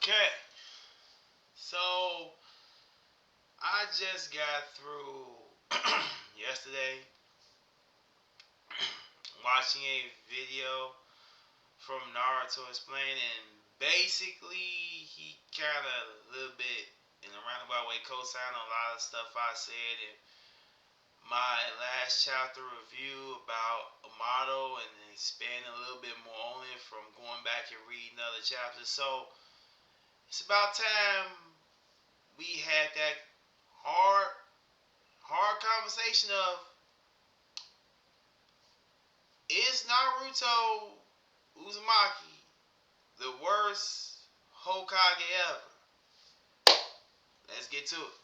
Okay, so I just got through yesterday watching a video from Naruto explaining. Basically, he kind of a little bit in a roundabout way co-signed on a lot of stuff I said in my last chapter review about Amato and expanding a little bit more on it from going back and reading other chapters. So it's about time we had that hard conversation of, is Naruto Uzumaki the worst Hokage ever? Let's get to it.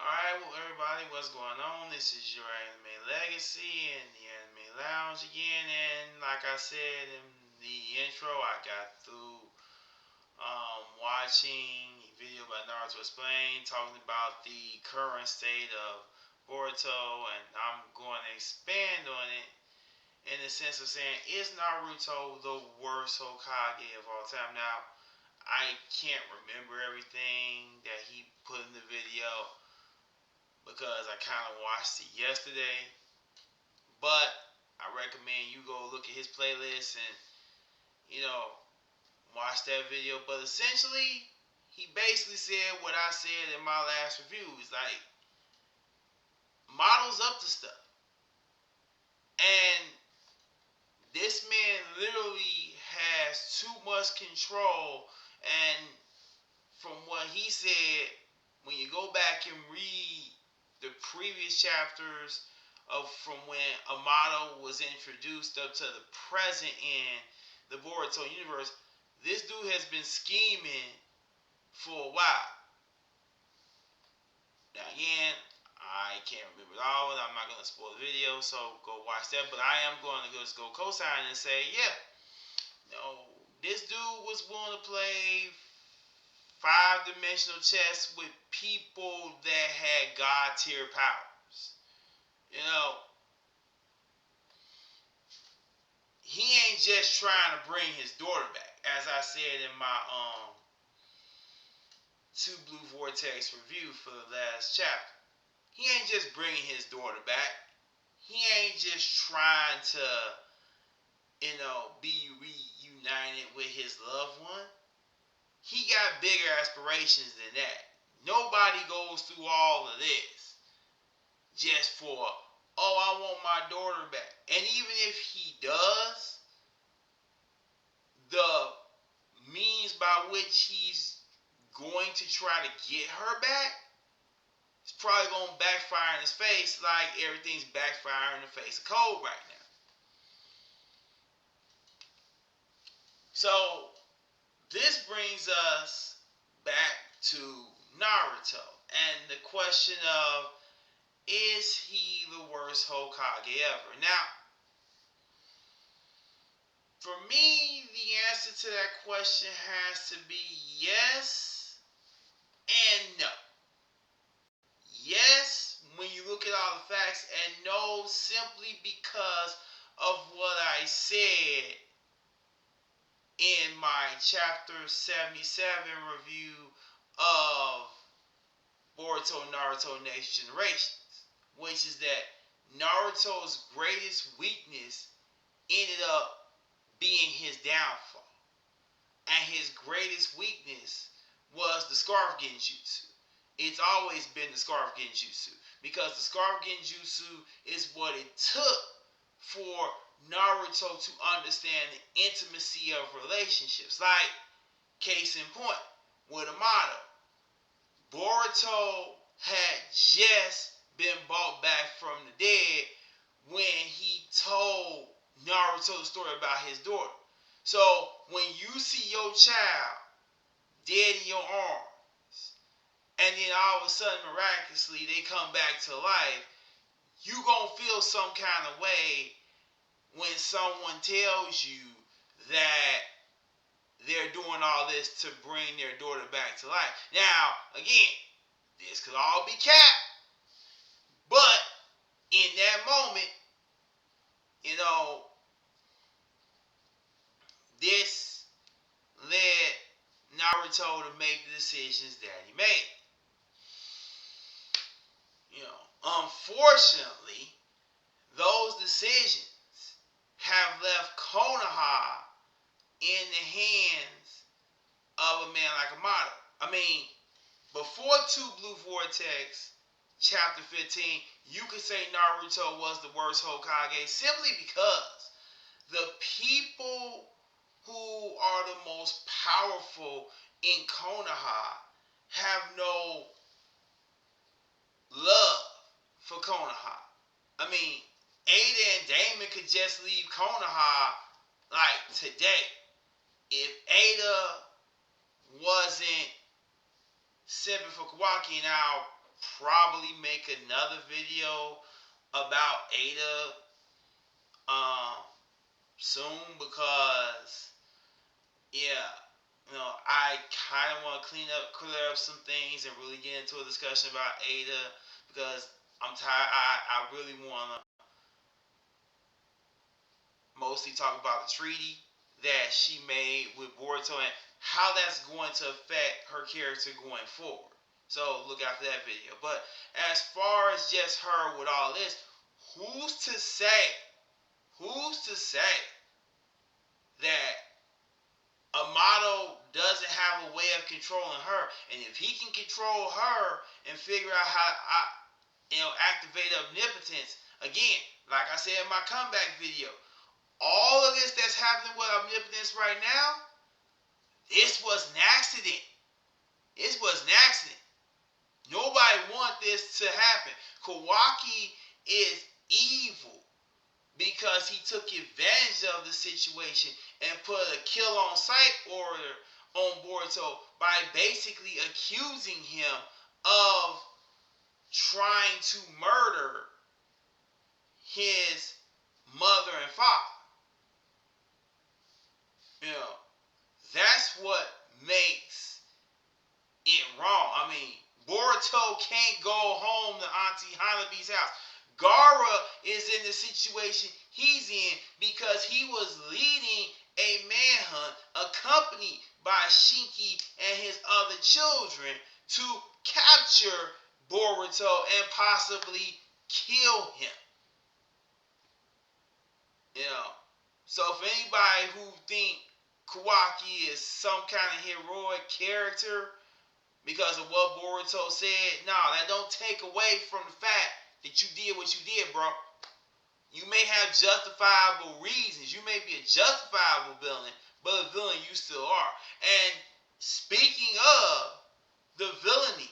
Alright, well, everybody, what's going on? This is your Anime Legacy in the Anime Lounge again. And like I said in the intro, I got through watching a video by Naruto Explain talking about the current state of Boruto, and I'm going to expand on it in the sense of saying, is Naruto the worst Hokage of all time? Now, I can't remember everything that he put in the video because I kind of watched it yesterday. But I recommend you go look at his playlist and, watch that video. But essentially, he basically said what I said in my last review. He's like, models up to stuff. And this man literally has too much control. And from what he said, when you go back and read the previous chapters of from when Amato was introduced up to the present in the Boruto universe, this dude has been scheming for a while. Now again, I can't remember it all. I'm not going to spoil the video, so go watch that. But I am going to just go co-sign and say, yeah, this dude was willing to play five-dimensional chess with people that had God-tier powers. He ain't just trying to bring his daughter back. As I said in my Two Blue Vortex review for the last chapter, he ain't just bringing his daughter back. He ain't just trying to, be reunited with his loved one. He got bigger aspirations than that. Nobody goes through all of this just for, I want my daughter back. And even if he does, the means by which he's going to try to get her back, it's probably going to backfire in his face like everything's backfiring in the face of Cole right now. So, this brings us back to Naruto and the question of, is he the worst Hokage ever? Now, for me, the answer to that question has to be yes and no. Yes, when you look at all the facts, and no, simply because of what I said in my chapter 77 review of Boruto Naruto Next Generations, which is that Naruto's greatest weakness ended up being his downfall. And his greatest weakness was the Scarf Genjutsu. It's always been the Scarf Genjutsu. because the scarf genjutsu is what it took for Naruto to understand the intimacy of relationships. Like, case in point, with Amato, Boruto had just been brought back from the dead when he told Naruto the story about his daughter. So when you see your child dead in your arms, and then all of a sudden miraculously they come back to life, you gonna feel some kind of way when someone tells you that they're doing all this to bring their daughter back to life. Now, again, this could all be cap, but in that moment, you know, this led Naruto to make the decisions that he made. You know, unfortunately, those decisions have left Konaha in the hands of a man like Amato. I mean, before Two Blue Vortex, Chapter 15, you could say Naruto was the worst Hokage simply because the people who are the most powerful in Konoha have no love for Konoha. I mean, Ada and Damon could just leave Konoha like today. If Ada wasn't simping for Kawaki, and I'll probably make another video about Ada soon, because I kind of want to clear up some things and really get into a discussion about Ada, because I'm tired. I really want to mostly talk about the treaty that she made with Boruto and how that's going to affect her character going forward. So look out for that video. But as far as just her with all this, who's to say that Amato doesn't have a way of controlling her? And if he can control her and figure out how activate omnipotence, again, like I said in my comeback video, all of this that's happening with omnipotence right now, this was an accident. Nobody want this to happen. Kawaki is evil because he took advantage of the situation and put a kill on sight order on Boruto by basically accusing him of trying to murder his mother and father. That's what makes it wrong. I mean, Boruto can't go home to Auntie Hanabi's house. Gaara is in the situation he's in because he was leading a manhunt accompanied by Shinki and his other children to capture Boruto and possibly kill him. So for anybody who think Kawaki is some kind of heroic character because of what Boruto said, that don't take away from the fact that you did what you did, bro. You may have justifiable reasons. You may be a justifiable villain, but a villain you still are. And speaking of the villainy,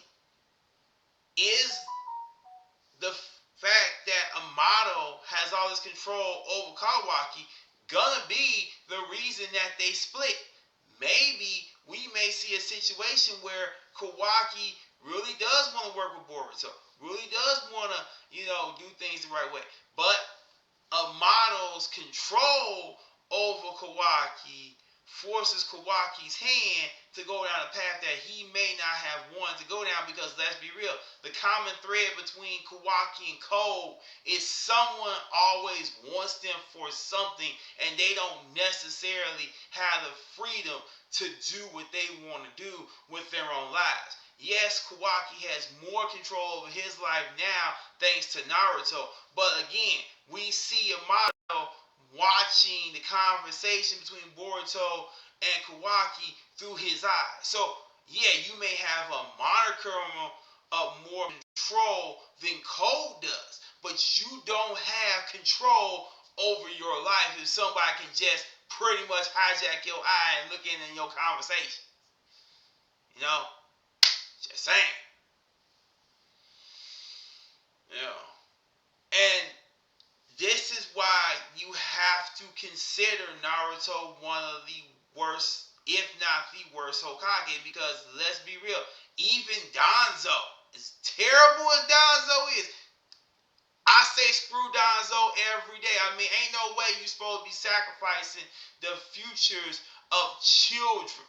is the fact that Amato has all this control over Kawaki gonna be the reason that they split? Maybe we may see a situation where Kawaki really does want to work with Boruto, really does want to, do things the right way. But Amato's control over Kawaki forces Kawaki's hand to go down a path that he may not have wanted to go down, because let's be real, the common thread between Kawaki and Code is someone always wants them for something and they don't necessarily have the freedom to do what they want to do with their own lives. Yes, Kawaki has more control over his life now thanks to Naruto, but again, we see Amato watching the conversation between Boruto and Kawaki through his eyes. So, yeah, you may have a moniker of more control than code does. But you don't have control over your life if somebody can just pretty much hijack your eye and look in your conversation. You know? Just saying. You know? And this is why you have to consider Naruto one of the worst, if not the worst Hokage, because let's be real, even Danzo, as terrible as Danzo is, I say screw Danzo every day. I mean, ain't no way you supposed to be sacrificing the futures of children.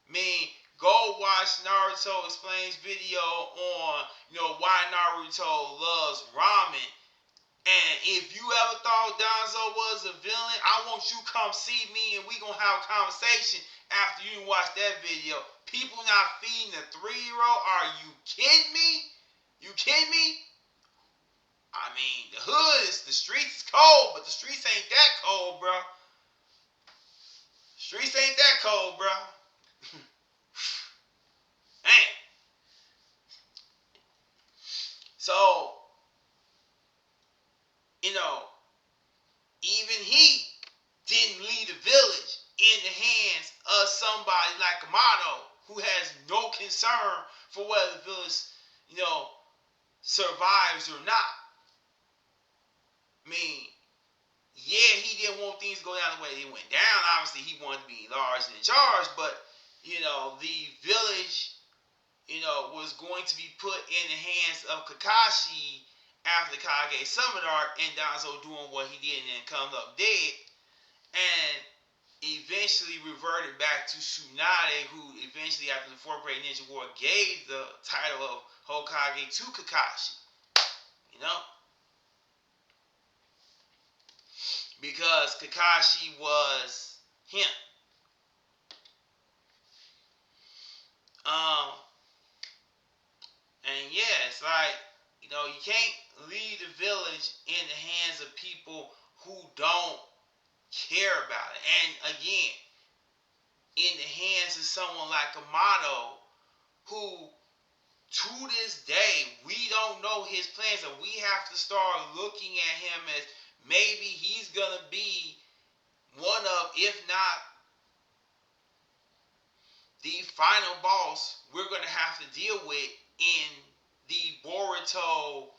I mean, go watch Naruto Explains video on, why Naruto loves ramen. And if you ever thought Danzo was a villain, I want you to come see me and we gonna have a conversation after you watch that video. People not feeding a 3-year-old? Are you kidding me? You kidding me? I mean, the streets is cold, but the streets ain't that cold, bro. Streets ain't that cold, bro. Man. So, even he didn't leave the village in the hands of somebody like Amato, who has no concern for whether the village, survives or not. I mean, yeah, he didn't want things to go down the way they went down. Obviously, he wanted to be large and in charge, but, the village, was going to be put in the hands of Kakashi after the Kage summoned Arc and Danzo doing what he did and then comes up dead, and eventually reverted back to Tsunade, who eventually, after the 4th Great Ninja War, gave the title of Hokage to Kakashi. Because Kakashi was him. And yeah, it's like, you can't leave the village in the hands of people who don't care about it. And again, in the hands of someone like Amato, who to this day, we don't know his plans, and we have to start looking at him as maybe he's going to be one of, if not the final boss we're going to have to deal with in the Boruto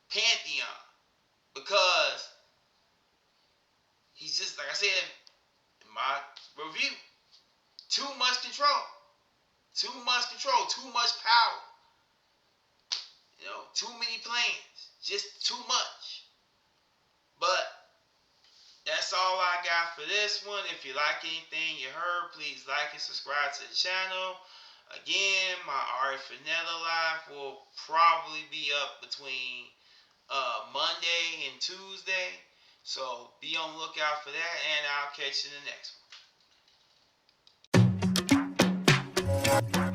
pantheon. Because he's just, like I said in my review, too much control. Too much control. Too much power. Too many plans. Just too much. But that's all I got for this one. If you like anything you heard, please like and subscribe to the channel. Again, my Ari Finetta Live will probably be up between Monday and Tuesday. So be on the lookout for that, and I'll catch you in the next one.